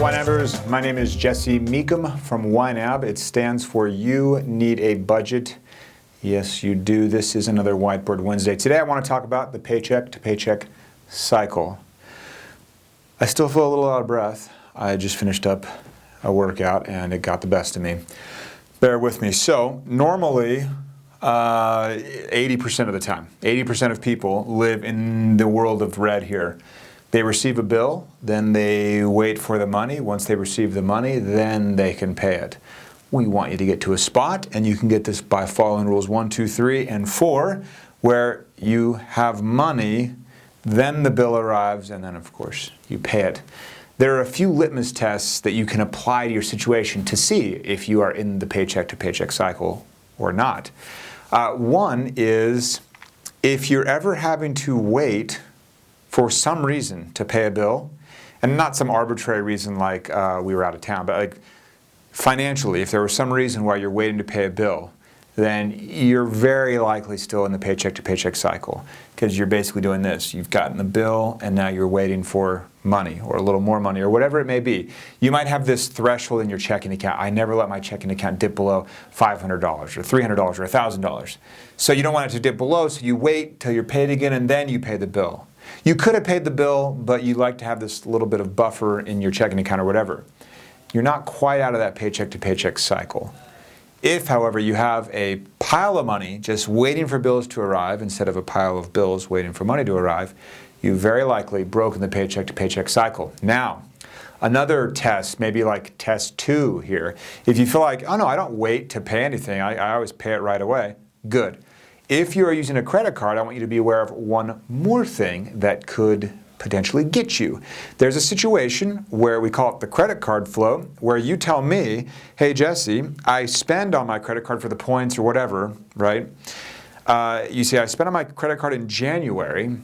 YNABers, my name is Jesse Meekum from YNAB. It stands for You Need a Budget. Yes, you do. This is another Whiteboard Wednesday. Today I want to talk about the paycheck to paycheck cycle. I still feel a little out of breath. I just finished up a workout and it got the best of me. Bear with me. So normally 80% of the time, 80% of people live in the world of red here. They receive a bill, then they wait for the money. Once they receive the money, then they can pay it. We want you to get to a spot, and you can get this by following rules 1, 2, 3, and 4, where you have money, then the bill arrives, and then of course you pay it. There are a few litmus tests that you can apply to your situation to see if you are in the paycheck to paycheck cycle or not. One is if you're ever having to wait for some reason to pay a bill, and not some arbitrary reason like we were out of town, but like financially, if there was some reason why you're waiting to pay a bill, then you're very likely still in the paycheck to paycheck cycle, because you're basically doing this. You've gotten the bill and now you're waiting for money or a little more money or whatever it may be. You might have this threshold in your checking account. I never let my checking account dip below $500 or $300 or $1,000. So you don't want it to dip below, so you wait till you're paid again and then you pay the bill. You could have paid the bill, but you like to have this little bit of buffer in your checking account or whatever. You're not quite out of that paycheck to paycheck cycle. If, however, you have a pile of money just waiting for bills to arrive instead of a pile of bills waiting for money to arrive, you've very likely broken the paycheck to paycheck cycle. Now, another test, maybe like test 2 here. If you feel like, oh no, I don't wait to pay anything, I always pay it right away, good. If you are using a credit card, I want you to be aware of one more thing that could potentially get you. There's a situation where we call it the credit card flow, where you tell me, hey Jesse, I spend on my credit card for the points or whatever, right? You say, I spent on my credit card in January,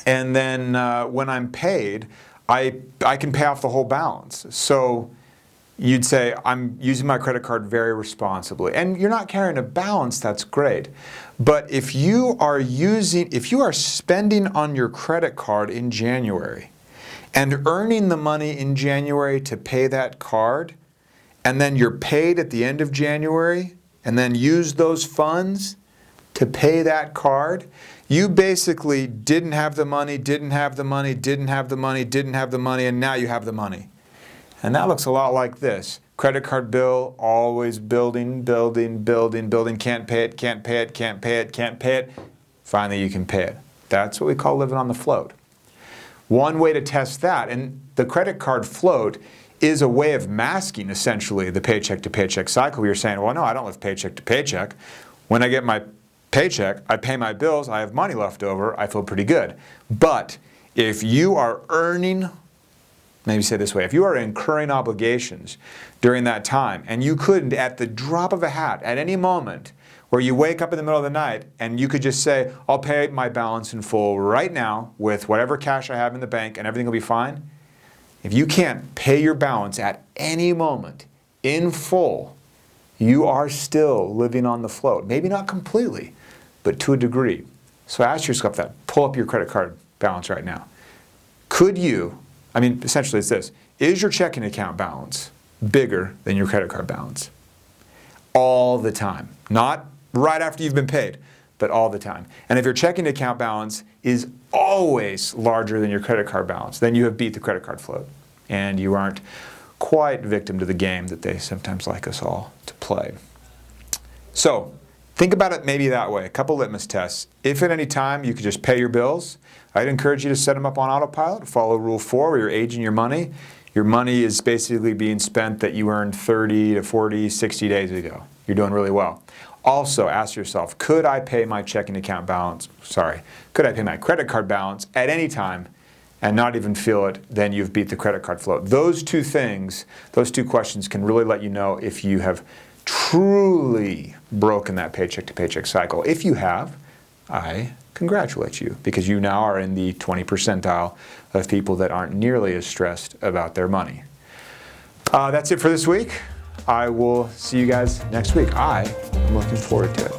and then when I'm paid, I can pay off the whole balance. So you'd say, I'm using my credit card very responsibly. And you're not carrying a balance, that's great. But if you are spending on your credit card in January and earning the money in January to pay that card, and then you're paid at the end of January, and then use those funds to pay that card, you basically didn't have the money, didn't have the money, didn't have the money, didn't have the money, and now you have the money. And that looks a lot like this. Credit card bill, always building, building, building, building. Can't pay it, can't pay it, can't pay it, can't pay it. Finally, you can pay it. That's what we call living on the float. One way to test that, and the credit card float is a way of masking, essentially, the paycheck to paycheck cycle. You're saying, well, no, I don't live paycheck to paycheck. When I get my paycheck, I pay my bills, I have money left over, I feel pretty good. But if you are earning, maybe say it this way, if you are incurring obligations during that time and you couldn't, at the drop of a hat, at any moment, where you wake up in the middle of the night and you could just say, I'll pay my balance in full right now with whatever cash I have in the bank and everything will be fine. If you can't pay your balance at any moment in full, you are still living on the float. Maybe not completely, but to a degree. So ask yourself that. Pull up your credit card balance right now. Could you, essentially it's this, is your checking account balance bigger than your credit card balance? All the time. Not right after you've been paid, but all the time. And if your checking account balance is always larger than your credit card balance, then you have beat the credit card float. And you aren't quite victim to the game that they sometimes like us all to play. So, think about it maybe that way, a couple litmus tests. If at any time you could just pay your bills, I'd encourage you to set them up on autopilot. Follow Rule 4 where you're aging your money. Your money is basically being spent that you earned 30 to 40, 60 days ago. You're doing really well. Also, ask yourself, could I pay my checking account balance, could I pay my credit card balance at any time and not even feel it? Then you've beat the credit card float. Those two things, those two questions can really let you know if you have truly broken that paycheck to paycheck cycle. If you have, I congratulate you, because you now are in the 20 percentile of people that aren't nearly as stressed about their money. That's it for this week. I will see you guys next week. I am looking forward to it.